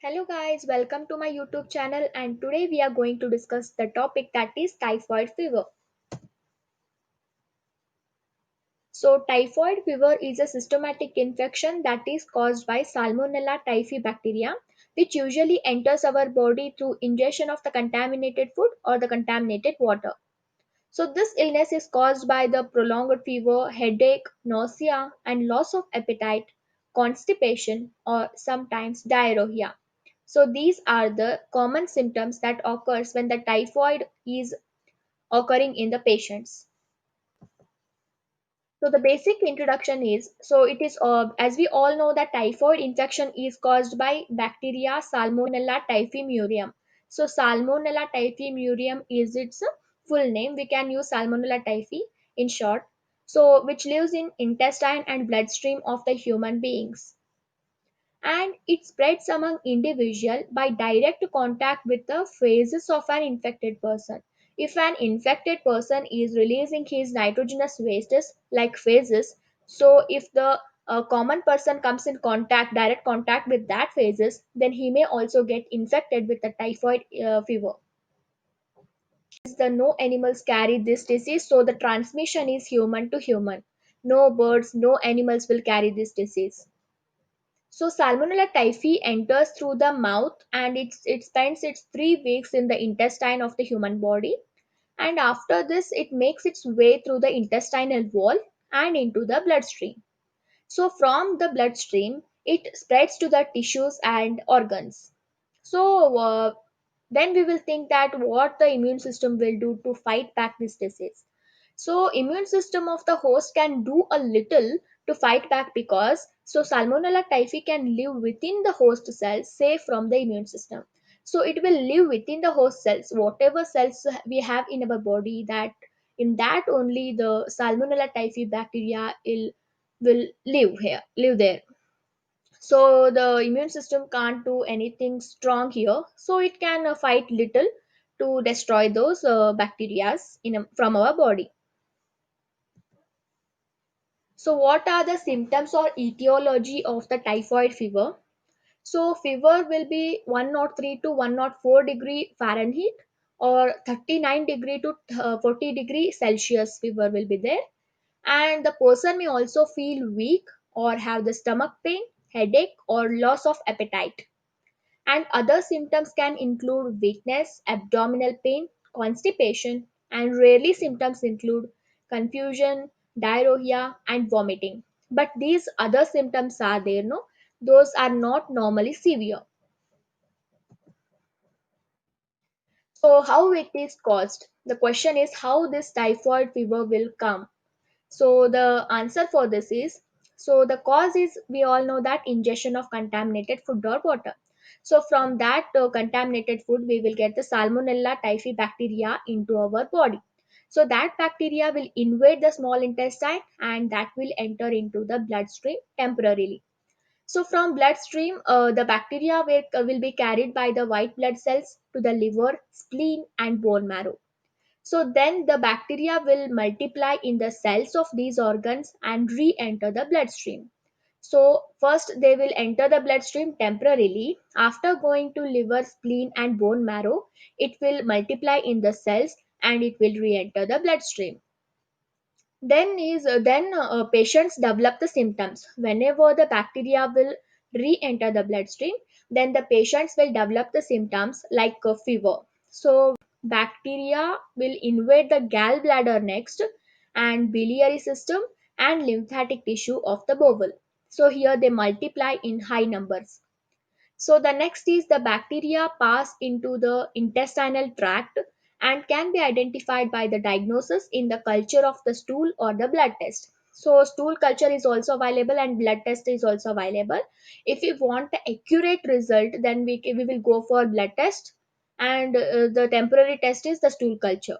Hello guys, welcome to my YouTube channel and today we are going to discuss the topic that is typhoid fever. So typhoid fever is a systematic infection that is caused by Salmonella typhi bacteria which usually enters our body through ingestion of the contaminated food or the contaminated water. So this illness is caused by the prolonged fever, headache, nausea and loss of appetite, constipation or sometimes diarrhea. So these are the common symptoms that occurs when the typhoid is occurring in the patients. So the basic introduction is it is as we all know that typhoid infection is caused by bacteria Salmonella typhimurium. So Salmonella typhimurium is its full name. We can use Salmonella typhi in short. So which lives in intestine and bloodstream of the human beings, and it spreads among individual by direct contact with the phases of an infected person. If an infected person is releasing his nitrogenous wastes like phases, so if the common person comes in direct contact with that phases, then he may also get infected with the typhoid fever. The no animals carry this disease, so the transmission is human to human. No birds, no animals will carry this disease. So Salmonella typhi enters through the mouth and it spends its 3 weeks in the intestine of the human body. And after this, it makes its way through the intestinal wall and into the bloodstream. So from the bloodstream, it spreads to the tissues and organs. So then we will think that what the immune system will do to fight back this disease. So immune system of the host can do a little to fight back, because Salmonella typhi can live within the host cells safe from the immune system. So it will live within the host cells, whatever cells we have in our body, that in that only the Salmonella typhi bacteria will live there. So the immune system can't do anything strong here, so it can fight little to destroy those bacteria from our body. So what are the symptoms or etiology of the typhoid fever? So fever will be 103 to 104 degree Fahrenheit or 39 degree to 40 degree Celsius fever will be there, and the person may also feel weak or have the stomach pain, headache or loss of appetite. And other symptoms can include weakness, abdominal pain, constipation, and rarely symptoms include confusion, diarrhea, and vomiting. But these other symptoms are there, no? Those are not normally severe. So, how it is caused? The question is how this typhoid fever will come. So the answer for this is, the cause is, we all know that ingestion of contaminated food or water. So from that contaminated food we will get the Salmonella typhi bacteria into our body. So that bacteria will invade the small intestine and that will enter into the bloodstream temporarily. So from bloodstream, the bacteria will be carried by the white blood cells to the liver, spleen and bone marrow. So then the bacteria will multiply in the cells of these organs and re-enter the bloodstream. So first they will enter the bloodstream temporarily. After going to liver, spleen and bone marrow, it will multiply in the cells and it will re-enter the bloodstream. Then patients develop the symptoms. Whenever the bacteria will re-enter the bloodstream, then the patients will develop the symptoms like a fever. So bacteria will invade the gallbladder next, and biliary system and lymphatic tissue of the bowel. So here they multiply in high numbers. So the next is the bacteria pass into the intestinal tract and can be identified by the diagnosis in the culture of the stool or the blood test. So stool culture is also available and blood test is also available. If we want the accurate result, then we will go for blood test, and the temporary test is the stool culture.